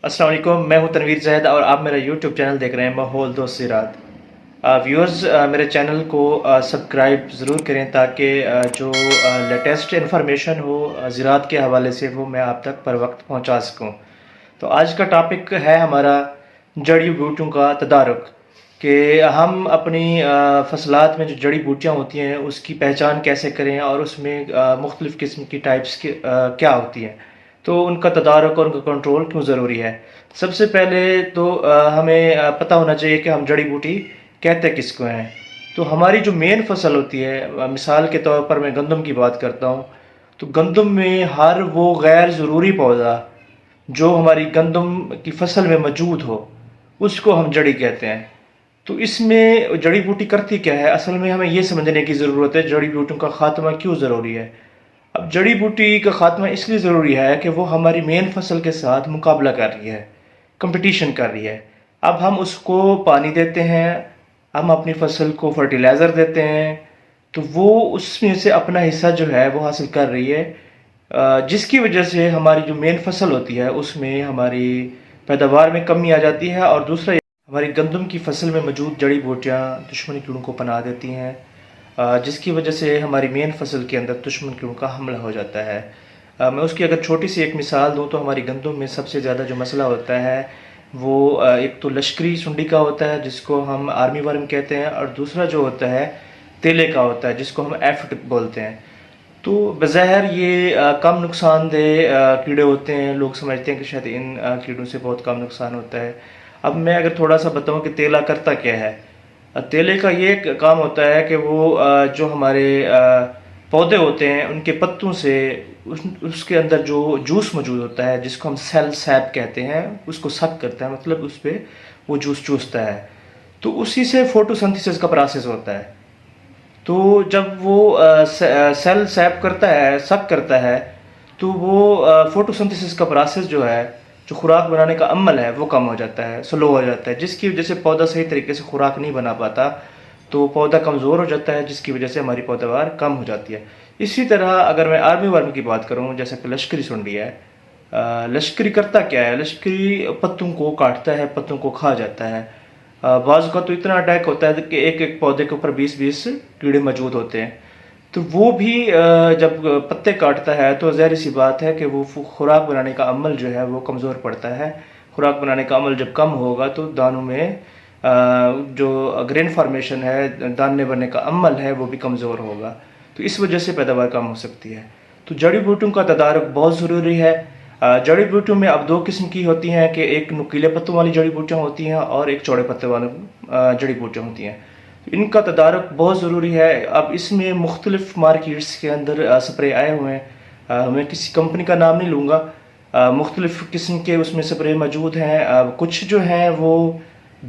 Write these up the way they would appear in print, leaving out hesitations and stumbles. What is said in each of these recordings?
अस्सलाम वालेकुम, मैं हूं तनवीर ज़ैद और आप मेरा यूट्यूब चैनल देख रहे हैं माहौल दोस्त ज़रात। व्यूअर्स, मेरे चैनल को सब्सक्राइब ज़रूर करें ताकि जो लेटेस्ट इन्फॉर्मेशन हो ज़रात के हवाले से वो मैं आप तक पर वक्त पहुंचा सकूं। तो आज का टॉपिक है हमारा जड़ी बूटियों का तदारुक, कि हम अपनी फसलात में जो जड़ी बूटियाँ होती हैं उसकी पहचान कैसे करें और उसमें मुख्तलिफ़ किस्म की टाइप्स की क्या होती हैं, तो उनका तदारुक और उनका कंट्रोल क्यों ज़रूरी है। सबसे पहले तो हमें पता होना चाहिए कि हम जड़ी बूटी कहते किसको हैं। तो हमारी जो मेन फसल होती है, मिसाल के तौर पर मैं गंदम की बात करता हूँ, तो गंदम में हर वो गैर ज़रूरी पौधा जो हमारी गंदम की फसल में मौजूद हो उसको हम जड़ी कहते हैं। तो इसमें जड़ी बूटी करती क्या है, असल में हमें ये समझने की ज़रूरत है जड़ी बूटियों का ख़ात्मा क्यों ज़रूरी है। अब जड़ी बूटी का ख़ात्मा इसलिए ज़रूरी है कि वो हमारी मेन फसल के साथ मुकाबला कर रही है, कंपटीशन कर रही है। अब हम उसको पानी देते हैं, हम अपनी फसल को फर्टिलाइज़र देते हैं, तो वो उसमें से अपना हिस्सा जो है वो हासिल कर रही है, जिसकी वजह से हमारी जो मेन फसल होती है उसमें हमारी पैदावार में कमी आ जाती है। और दूसरा, हमारी गंदम की फसल में मौजूद जड़ी बूटियाँ दुश्मनी कीड़ों को पनाह देती हैं, जिसकी वजह से हमारी मेन फसल के अंदर दुश्मन कीड़ों का हमला हो जाता है। मैं उसकी अगर छोटी सी एक मिसाल दूं तो हमारी गंदम में सबसे ज़्यादा जो मसला होता है वो एक तो लश्करी सुंडी का होता है जिसको हम आर्मी वर्म कहते हैं, और दूसरा जो होता है तेले का होता है जिसको हम एफिड बोलते हैं। तो बज़ाहिर ये कम नुकसानदेह कीड़े होते हैं, लोग समझते हैं कि शायद इन कीड़ों से बहुत कम नुकसान होता है। अब मैं अगर थोड़ा सा बताऊं कि तेला करता क्या है। तेले का ये काम होता है कि वो जो हमारे पौधे होते हैं उनके पत्तों से उसके अंदर जो जूस मौजूद होता है जिसको हम सेल सैप कहते हैं उसको सक करता है, मतलब उस पर वो जूस चूसता है। तो उसी से फोटोसिंथेसिस का प्रोसेस होता है। तो जब वो सेल सैप करता है, सक करता है, तो वो फोटोसिंथेसिस का प्रोसेस जो है, जो खुराक बनाने का अमल है, वो कम हो जाता है, स्लो हो जाता है, जिसकी वजह से पौधा सही तरीके से खुराक नहीं बना पाता, तो पौधा कमज़ोर हो जाता है, जिसकी वजह से हमारी पैदावार कम हो जाती है। इसी तरह अगर मैं आर्मी वर्म की बात करूँ, जैसे कि लश्करी सुंडी है, लश्करी करता क्या है, लश्करी पत्तों को काटता है, पत्तों को खा जाता है। बाज़ का तो इतना अटैक होता है कि एक एक पौधे के ऊपर 20-20 कीड़े मौजूद होते हैं। तो वो भी जब पत्ते काटता है तो ज़ाहिर सी बात है कि वो खुराक बनाने का अमल जो है वो कमज़ोर पड़ता है। खुराक बनाने का अमल जब कम होगा तो दानों में जो ग्रेन फार्मेशन है, दाने बनने का अमल है, वो भी कमज़ोर होगा। तो इस वजह से पैदावार कम हो सकती है। तो जड़ी बूटियों का तदारुक बहुत ज़रूरी है। जड़ी बूटियों में अब दो किस्म की होती हैं कि एक नुकीले पत्तों वाली जड़ी बूटियाँ होती हैं और एक चौड़े पत्ते वाली जड़ी बूटियाँ होती हैं। इनका तदारुक बहुत ज़रूरी है। अब इसमें मुख्तलिफ़ मार्केट्स के अंदर स्प्रे आए हुए हैं, मैं किसी कंपनी का नाम नहीं लूँगा, मुख्तलिफ़ किस्म के उसमें स्प्रे मौजूद हैं। कुछ जो हैं वो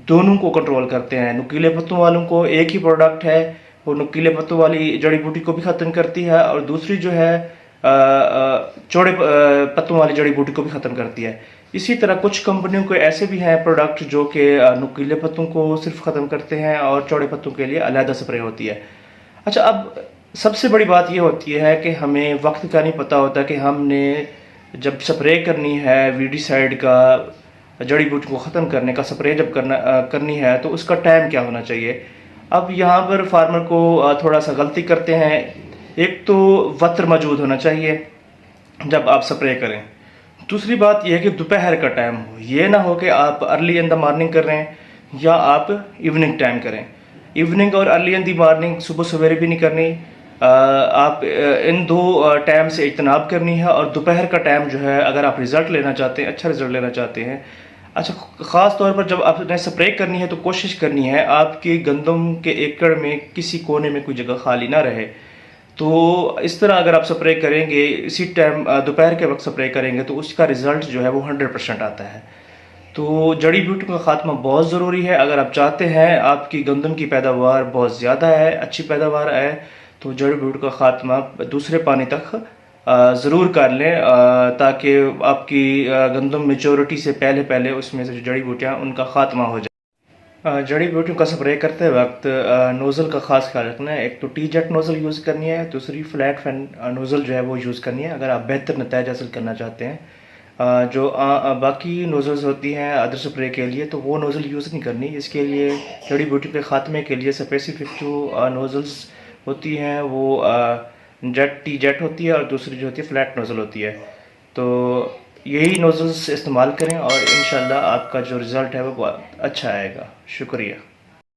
दोनों को कंट्रोल करते हैं। नुकीले पत्तों वालों को एक ही प्रोडक्ट है, वो नुकीले पत्तों वाली जड़ी बूटी को भी ख़त्म करती है, और दूसरी जो है चौड़े पत्तों वाली जड़ी बूटी को भी ख़त्म करती है। इसी तरह कुछ कंपनियों के ऐसे भी हैं प्रोडक्ट जो कि नुकीले पत्तों को सिर्फ ख़त्म करते हैं और चौड़े पत्तों के लिए अलहदा स्प्रे होती है। अच्छा, अब सबसे बड़ी बात यह होती है कि हमें वक्त का नहीं पता होता कि हमने जब स्प्रे करनी है वीडीसाइड का, जड़ी बूटी को ख़त्म करने का स्प्रे जब करनी है तो उसका टाइम क्या होना चाहिए। अब यहाँ पर फार्मर को थोड़ा सा गलती करते हैं। एक तो वत्र मौजूद होना चाहिए जब आप स्प्रे करें। दूसरी बात यह है कि दोपहर का टाइम हो, ये ना हो कि आप अर्ली इन द मॉर्निंग कर रहे हैं या आप इवनिंग टाइम करें। इवनिंग और अर्ली इन द मॉर्निंग सुबह सवेरे भी नहीं करनी, आप इन दो टाइम से इज्तनाब करनी है। और दोपहर का टाइम जो है, अगर आप रिज़ल्ट लेना चाहते हैं, अच्छा रिज़ल्ट लेना चाहते हैं, अच्छा ख़ास तौर पर जब आपने स्प्रे करनी है तो कोशिश करनी है आपके गंदम के एकड़ में किसी कोने में कोई जगह खाली ना रहे। तो इस तरह अगर आप स्प्रे करेंगे, इसी टाइम दोपहर के वक्त स्प्रे करेंगे, तो उसका रिज़ल्ट जो है वो 100% आता है। तो जड़ी बूटियों का ख़ात्मा बहुत ज़रूरी है। अगर आप चाहते हैं आपकी गंदम की पैदावार बहुत ज़्यादा है, अच्छी पैदावार आए, तो जड़ी बूटियों का ख़ात्मा दूसरे पानी तक ज़रूर कर लें, ताकि आपकी गंदम मेच्योरिटी से पहले पहले उसमें से जो जड़ी बूटियाँ उनका ख़ात्मा हो जाए। जड़ी बूटियों का स्प्रे करते वक्त नोज़ल का ख़ास ख्याल रखना है। एक तो टी जेट नोज़ल यूज़ करनी है, दूसरी फ्लैट फैन नोज़ल जो है वो यूज़ करनी है अगर आप बेहतर नतीजा हासिल करना चाहते हैं جو باقی نوزلز ہوتی ہیں ادر سپرے کے لیے تو وہ نوزل یوز نہیں کرنی. اس کے لیے جڑی بوٹی کے خاتمے کے لیے اسپیسیفک جو نوزلز ہوتی ہیں وہ جیٹ ہوتی ہے اور دوسری جو ہوتی ہے فلیٹ نوزل ہوتی ہے. تو یہی نوزلز استعمال کریں اور انشاءاللہ آپ کا جو رزلٹ ہے وہ بہت اچھا آئے گا. شکریہ.